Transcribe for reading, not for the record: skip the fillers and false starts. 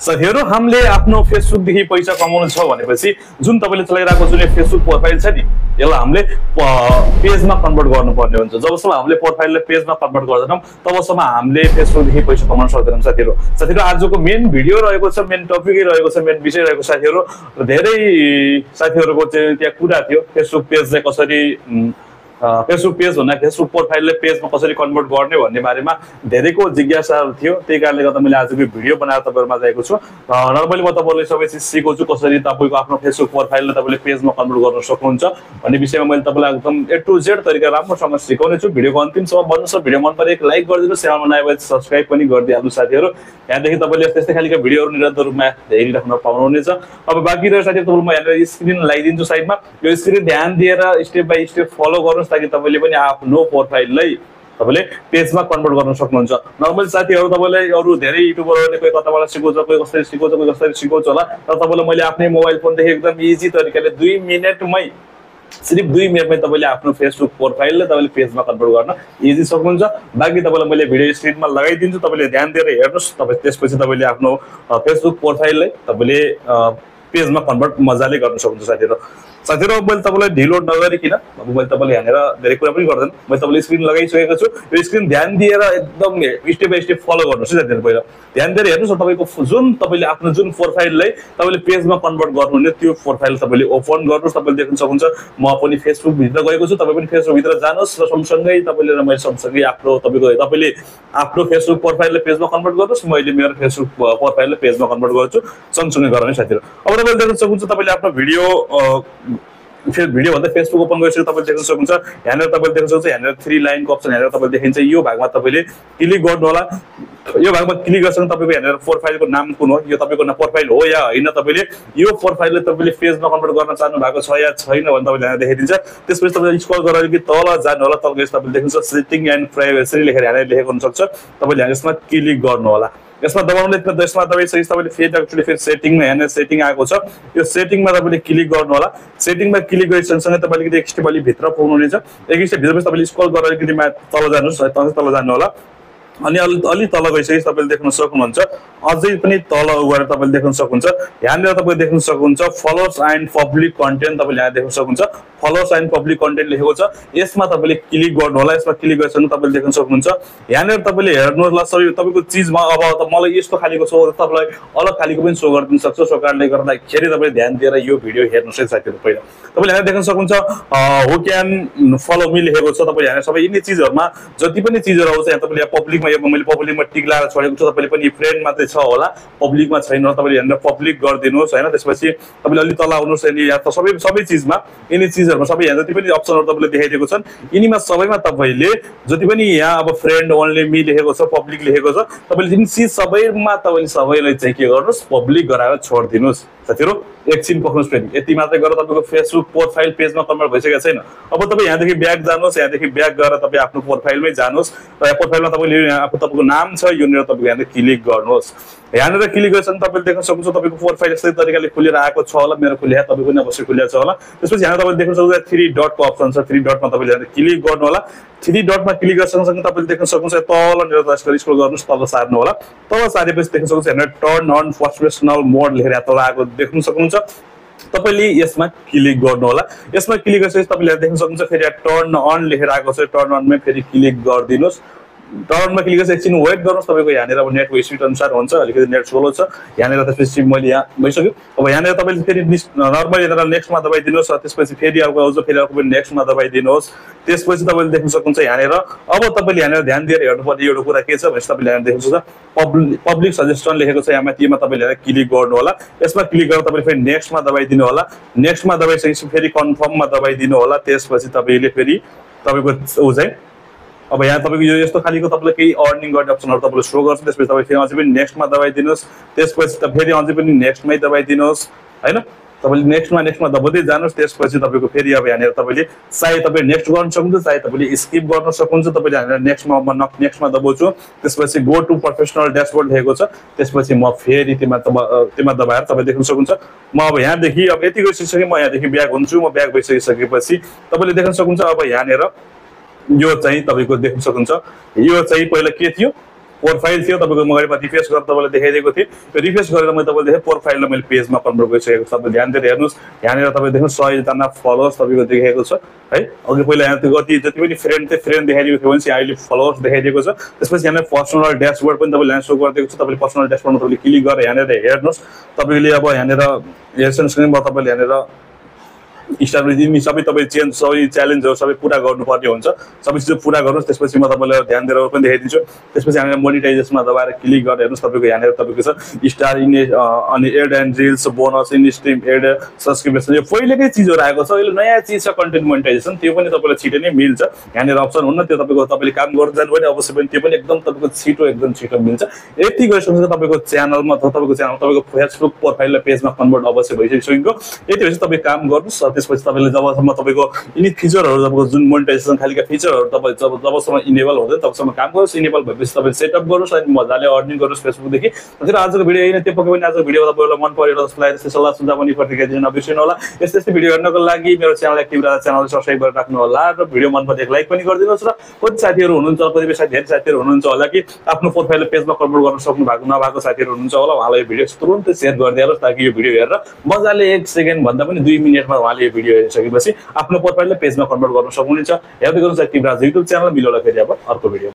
साथीहरु हामीले आफ्नो फेसबुक देखि पैसा कमाउनु छ भनेपछि जुन तपाईले चलाइराको जुन फेसबुक प्रोफाइल छ नि यसलाई हामीले पेजमा कन्भर्ट गर्नुपर्ने हुन्छ। जबसम्म हामीले प्रोफाइललाई पेजमा कन्भर्ट गर्दैनौं तबसम्म हामीले फेसबुक देखि पैसा कमाउन सक्दैनौं। साथीहरु आजको मेन भिडियो रहेको छ, मेन टपिकै रहेको छ, मेन विषय रहेको साथीहरु। धेरै साथीहरुको चाहिँ त्यहाँ कुरा थियो फेसबुक पेजलाई कसरी फेसबुक पेज भन्दा फेसबुक प्रोफाइलले पेजमा कसरी कन्भर्ट गर्ने भन्ने बारेमा धेरैको जिज्ञासाहरु थियो। त्यही कारणले गर्दा मैले आजको भिडियो बनाएर तपाईहरुमा ल्याएको छु। नर्मली म तपाईहरुलाई सबै चीज सिकाउँछु कसरी तपाईको आफ्नो फेसबुक प्रोफाइललाई तपाईले पेजमा कन्भर्ट गर्न सक्नुहुन्छ भन्ने विषयमा मैले तपाईलाई एकदम ए टु जेड तरिका राम्रोसँग सिकाउने छु। भिडियोको अन्तिमसम्म बन्नुस्। भिडियो मन परे एक लाइक गरिदिनुस्, च्यानलमा नयाँ भए सब्स्क्राइब पनि गरिदिहाल्नु साथीहरु। यहाँदेखि तपाईले यस्तै खालीका भिडियोहरु निरन्तर रूपमा हेरिराख्न पाउनुहुनेछ। अब बाँकी रह्यो साथीहरु तपाईलाई म यहाँ स्क्रिन लगाइदिन्छु साइडमा। यो स्क्रिन ध्यान दिएर स्टेप बाइ स्टेप फलो गर्नुस् ताकि तपाईले पनि आफ्नो प्रोफाइललाई तपाईले पेजमा कन्भर्ट गर्न सक्नुहुन्छ। नर्मली साथीहरु तपाईलाई अरु धेरै युट्युबरहरुले कोही कताबाट सिकाउँछ, कोही कसरी सिकाउँछ, कोही कसरी सिकाउँछ होला। तर तपाईलाई मैले आफ्नै मोबाइल फोन देखि एकदम इजी तरिकाले 2 मिनेटमै सिर्फ 2 मिनेटमै तपाईले आफ्नो फेसबुक प्रोफाइललाई तपाईले पेजमा कन्भर्ट गर्न इजी सक्नुहुन्छ। बाकी तपाईलाई मैले भिडियो स्क्रिनमा लगाइदिन्छु, तपाईले ध्यान दिएर हेर्नुस्। तपाई त्यसपछि तपाईले आफ्नो फेसबुक प्रोफाइललाई तपाईले पेजमा कन्भर्ट मजाले गर्न सक्नुहुन्छ साथीहरु। मैले तपाईलाई ढिलो नगरिकिन मैले तपाईलाई हेरेर धेरै कुरा पनि गर्दैन, मैले तपाईलाई स्क्रिन लगाइसकेको छु। यो स्क्रिन ध्यान दिएर एकदम स्टेप बाइ स्टेप फलो गर्नुस् साथीहरु। पहिला ध्यान दिएर हेर्नुस् तपाईको जुन तपाईले आफ्नो जुन प्रोफाइललाई तपाईले पेजमा कन्भर्ट गर्नुहुने त्यो प्रोफाइल तपाईले ओपन गर्नुस्। तपाईले देख्न सक्नुहुन्छ म पनि फेसबुक भित्र गएको छु, तपाई पनि फेसबुक भित्र जानुस् र सँगसँगै तपाईले र मैले सँगसँगै तपाईले आफ्नो फेसबुक प्रोफाइललाई पेजमा कन्भर्ट गर्नुस्। मैले मेरो फेसबुक प्रोफाइललाई पेजमा कन्भर्ट गर्छु सँगसँगै गराउने साथीहरु। अब तपाईले देख्न सक्नुहुन्छ तपाईले आफ्नो भिडियो भन्दा फेसबुक ओपन गरिसकेपछि तपाईले देख्न सक्नुहुन्छ यहाँनिर तपाईले देख्न सक्नुहुन्छ यहाँनिर 3 लाइनको अप्सन यहाँनिर तपाईले देखिन्छ। यो भागमा तपाईले क्लिक गर्नु होला। यो भागमा क्लिक गर्छन् तपाईको यहाँनिर प्रोफाइलको नाम कुन हो, यो तपाईको प्रोफाइल हो या हैन, तपाईले यो प्रोफाइललाई तपाईले पेजमा कन्भर्ट गर्न चाहनु भएको छ या छैन भने तपाईले यहाँ देखाइदिन्छ। त्यसपछि तपाईले स्क्रल गरेर कि तल जानु होला। तल गएपछि तपाईले देख्नुहुन्छ सेटिङ एन्ड प्राइभेसी लेखेर यहाँ लेखेको हुन सक्छ। तपाईले यहाँ यसमा क्लिक गर्नु होला। यसमा दबाउनुले त्यसमा तपाईले फेरि सेटिङमा यहाँ सेटिङ आएको छ। यो सेटिङमा तपाईले क्लिक गर्नु होला। सेटिङमा क्लिक गरिसकेपछि तपाईले एक स्टेप अलि भित्र पुग्नुहुनेछ। एक स्टेप भित्रपछि तपाईले स्क्रल गरेर कि तल जानुस्, तल जानु होला। अनि अलि तल गइसकेपछि तपाईले देख्न सक्नुहुन्छ अझै पनि तल गएर तपाईले देख्न सक्नुहुन्छ यहाँनिर तपाईले देख्न सक्नुहुन्छ फलोअर्स एन्ड पब्लिक कन्टेन्ट। तपाईले यहाँ देख्न सक्नुहुन्छ फलोअर्स एन्ड पब्लिक कन्टेन्ट लेखेको छ। यसमा तपाईले क्लिक गर्नु होला। यसमा क्लिक गरेपछि तपाईले देख्न सक्नुहुन्छ यहाँनिर तपाईले हेर्नु होला सबै तपाईको चीजमा अब त मलाई यस्तो खालीको शो तपाईलाई अलग खालीको पनि शो गरिदिन सक्छ। सो कारणले गर्दाखेरि तपाईले ध्यान दिएर यो भिडियो हेर्नुस् है साथीहरु। पहिला तपाईले यहाँ देख्न सक्नुहुन्छ हु क्यान फलो मी लेखेको छ। तपाईले यहाँ सबै यिनी चीजहरुमा जति पनि चीजहरु आउँछ यहाँ तपाईले पब्लिकमा यो मैले पब्लिकमा टिक लगाएर छोडेको छु। तपाईले पनि फ्रेन्ड मात्रै छ होला, पब्लिकमा छैन। तपाईले यहाँ पब्लिक गर्दिनुस् हैन। त्यसपछि तपाईले अलि तल आउनुस्। अनि यहाँ त सबै चीजमा यिनी चीजहरुमा सबै यहाँ जति पनि अप्सनहरु तपाईले देखाइदिएको छन् यिनीमा सबैमा तपाईले जति पनि यहाँ अब फ्रेन्ड ओन्ली मी लेखेको छ, पब्लिक लेखेको छ, तपाईले यिनी चीज सबैमा तपाईले सबैलाई चाहिँ के गर्नुस् पब्लिक गराएर छोड्दिनुस् साथीहरु। एकछिन पक्नुस् फेरि यति मात्रै गरेर तपाईको फेसबुक प्रोफाइल पेजमा कन्भर्ट भइसकेको छैन। अब तपाई यहाँदेखि ब्याक जानुस्। यहाँदेखि ब्याक गएर तपाई आफ्नो प्रोफाइलमै जानुस् र यो प्रोफाइलमा तपाईले तपाईको नाम छ यो निर तपाईको यहाँ क्लिक गर्नुस्। यहाँनिर क्लिक गरेपछि तपाईले देख्न सक्नुहुन्छ तपाईको प्रोफाइल यस्तै तरिकाले खुलेर आएको छ होला। मेरो खुल्या तपाईको पनि अवश्य खुल्या छ होला। त्यसपछि यहाँ तपाईले देख्न सक्नुहुन्छ 3 डटको अप्सन छ। 3 डटमा तपाईले यहाँ क्लिक गर्नु होला। 3 डटमा क्लिक गर्सँगसँगै तपाईले देख्न सक्नुहुन्छ तल निर त्यसको स्क्रल गर्नुस्, तल सार्नु होला। तल सारेपछि देख्न सक्नुहुन्छ यहाँ टर्न अन प्रोफेसनल मोड लेखेर तल आएको देख्न सक्नुहुन्छ। तपाईले यसमा क्लिक गर्नु होला। यसमा क्लिक गरेपछि तपाईले देख्न सक्नुहुन्छ फेरि टर्न अन लेखेर आएको छ। टर्न अनमै फेरि क्लिक गर्दिनुस्। टर्नमा क्लिक गरेपछि एकछिन वेट गर्नुस्। तपाईको यहाँनिर अब नेटको स्पिड अनुसार हुन्छ, अलिकति नेट स्लो छ यहाँनिर। त्यसपछि मैले यहाँ भइसक्यो। अब यहाँनिर तपाईले फेरि नर्मली यहाँनिर नेक्स्टमा दबाइदिनुस्। त्यसपछि फेरि अर्को आउँछ, फेरि अर्को पनि नेक्स्टमा दबाइदिनुहोस्। त्यसपछि तपाईले देख्न सक्नुहुन्छ यहाँनिर अब तपाईले यहाँनिर ध्यान दिएर हेर्नुपर्ने एउटा कुरा के छ भने तपाईले यहाँ देख्न सक्नुहुन्छ पब्लिक सजेसन लेखेको छ। यहाँ माथिमा तपाईले यहाँ क्लिक गर्नु होला। यसमा क्लिक गरेर तपाईले फेरि नेक्स्टमा दबाइदिनु होला। नेक्स्टमा दबाइसकेपछि फेरि कन्फर्ममा दबाइदिनु होला। त्यसपछि तपाईले फेरि तपाईको उ चाहिँ अब यहाँ तपाईको यो यस्तो खालीको तपाईले केही अर्निङ गर्ने अप्सनहरु तपाईले शो गर्छ। त्यसपछि तपाई फेरि अझै पनि नेक्स्टमा दबाइदिनुस्। त्यसपछि फेरि अझै पनि नेक्स्टमै दबाइदिनुस् हैन। तपाईले नेक्स्टमा दबाउँदै जानुस्। त्यसपछि तपाईको फेरि अब यहाँनिर तपाईले चाहे तपाईले नेक्स्ट गर्न सक्नुहुन्छ, चाहे तपाईले स्किप गर्न सक्नुहुन्छ। तपाईले यहाँनिर नेक्स्टमा दबाउँछु। त्यसपछि गो टु प्रोफेसनल ड्याशबोर्ड लेखेको छ। त्यसपछि म फेरि त्यसमा दबाएर तपाईले देख्न सक्नुहुन्छ म अब यहाँदेखि अब यति गइसकेपछि म यहाँदेखि ब्याक हुन्छु। म ब्याक भइसकेपछि तपाईले देख्न सक्नुहुन्छ अब यहाँनिर यो चाहिँ तपाईको देख्न सक्नुहुन्छ यो चाहिँ पहिला के थियो प्रोफाइल थियो तपाईको म अगाडि रिफ्रेस गरेर तपाईलाई देखाइदिएको थिएँ। त्यो रिफ्रेस गरेर मैले तपाईलाई देखाएँ प्रोफाइललाई मैले पेजमा कन्भर्ट गरिसकेको छु। तपाईले ध्यान दिएर हेर्नुस्, यहाँनिर तपाईले देख्नु 100 जना फलोअर्स तपाईको देखाएको छ है। अघि पहिला यहाँ कति जति पनि फ्रेन्ड देखाइदिएको थियो भने चाहिँ अहिले फलोअर्स देखाइदिएको छ। त्यसपछि यहाँनिर पर्सनल ड्याशबोर्ड पनि तपाईले यहाँ शो गरिदिएको छु। तपाईले पर्सनल ड्याशबोर्डमा तपाईले क्लिक गरेर यहाँनिर हेर्नुस्। तपाईले अब यहाँनिर हेर्छन् स्क्रिनमा तपाईले यहाँनिर स्टाब्लिश सबै तपाईँ चेन्ज सबै च्यालेन्जहरू सबै पुरा गर्नुपर्ने हुन्छ। सबै चिज पुरा गर्नुहोस्। त्यसपछि म तपाईँलाई ध्यान दिएर पनि देखाइदिन्छु। त्यसपछि यहाँनिर मोनिटाइजेसनमा दबाएर क्लिक गरेर हेर्नुहोस्। तपाईँको यहाँनिर तपाईँको छ स्टार इन अनि ad and reels bonus in stream ad subscription यो पहिलेकै चिजहरू आएको छ। अहिले नयाँ चिज छ कन्टेन्ट मोनिटाइजेसन, त्यो पनि तपाईँलाई छिटो नै मिल्छ। यहाँनिर अप्सन हुन्न त्यो तपाईँको तपाईँले काम गर्नु जानु भने अवश्य पनि त्यो पनि एकदम तपाईँको एकदम छिटो मिल्छ। यति गरिसकेपछि तपाईँको च्यानलमा तपाईँको फेसबुक प्रोफाइललाई पेजमा कन्भर्ट अवश्य भइसकेको। यति भएपछि तपाईँ काम गर्नुहोस्। त्यसपछि तपाईँले जबसम्म तपाईँको यिनी फिचरहरू तपाईँको जुन मोनिटाइजेसन खालिका फिचरहरू तपाईँ जबसम्म इनेबल हुँदैन तबसम्म काम गर्नुहोस्। इनेबल भएपछि तपाईँले सेटअप गर्नुहोस् अनि मजाले अर्निङ गर्नुहोस् फेसबुकदेखि। तर आजको भिडियो यही नै, त्यो पक्कै पनि आजको भिडियो तपाईँलाई मन परेर जस्तो लाग्यो त्यसको सल्लाह सुझाव पनि प्रतिक्रिया दिन नबिर्सिनु होला। यस्तै भिडियो हेर्नको लागि मेरो च्यानल एक्टिभ रहेर च्यानललाई सब्स्क्राइब गरेर राख्नु होला र भिडियो मन परे लाइक पनि गरिदिनुहोस्। र कति साथीहरू हुनुहुन्छ, कतिपय धेरै साथीहरू हुनुहुन्छ होला कि आफ्नो प्रोफाइलले पेजमा कन्भर्ट गर्न सक्नु भएको नभएको साथीहरू हुनुहुन्छ होला। उहाँलाई यो भिडियो तुरुन्तै सेयर गरिदिनुहोस् ताकि यो भिडियो हेरेर मजाले 1 सेकेन्ड भन्दा पनि 2 मिनेटमा उहाँले यो भिडियो हेरिसकेपछि आफ्नो प्रोफाइलले पेजमा कन्भर्ट गर्न सक्नुहुन्छ। हेर्दै गर्नुहोस् एक्टिभ राज युट्युब च्यानल। मिलोला फेरि अब अर्को भिडियो।